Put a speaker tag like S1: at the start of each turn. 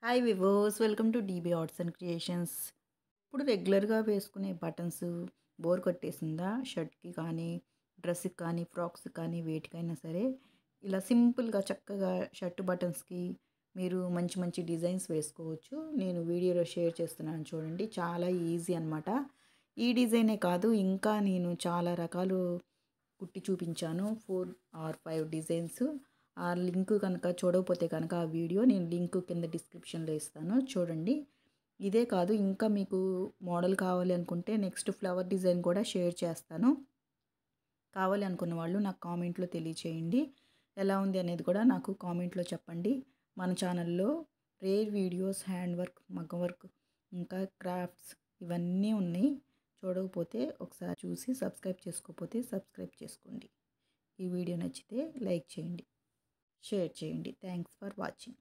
S1: Hi వివోస్, welcome to DB arts and creations. ఇప్పుడు రెగ్యులర్గా వేసుకునే బటన్స్ బోర్ కొట్టేసిందా? షర్ట్కి కానీ, డ్రెస్కి కానీ, ఫ్రాక్స్కి కానీ, వేటికైనా సరే ఇలా సింపుల్గా చక్కగా షర్ట్ బటన్స్కి మీరు మంచి మంచి డిజైన్స్ వేసుకోవచ్చు. నేను వీడియోలో షేర్ చేస్తున్నాను చూడండి, చాలా ఈజీ అనమాట. ఈ డిజైనే కాదు, ఇంకా నేను చాలా రకాలు కుట్టి చూపించాను. 4 ఆర్ 5 డిజైన్స్. ఆ లింక్ కనుక చూడకపోతే కనుక ఆ వీడియో నేను లింక్ కింద డిస్క్రిప్షన్లో ఇస్తాను, చూడండి. ఇదే కాదు, ఇంకా మీకు మోడల్ కావాలి అనుకుంటే నెక్స్ట్ ఫ్లవర్ డిజైన్ కూడా షేర్ చేస్తాను. కావాలి అనుకున్న వాళ్ళు నాకు కామెంట్లో తెలియచేయండి. ఎలా ఉంది అనేది కూడా నాకు కామెంట్లో చెప్పండి. మన ఛానల్లో రేర్ వీడియోస్, హ్యాండ్ వర్క్, మగ్గం వర్క్, ఇంకా క్రాఫ్ట్స్ ఇవన్నీ ఉన్నాయి. చూడకపోతే ఒకసారి చూసి సబ్స్క్రైబ్ చేసుకోకపోతే సబ్స్క్రైబ్ చేసుకోండి. ఈ వీడియో నచ్చితే లైక్ చేయండి, షేర్ చేయండి. Thanks for watching.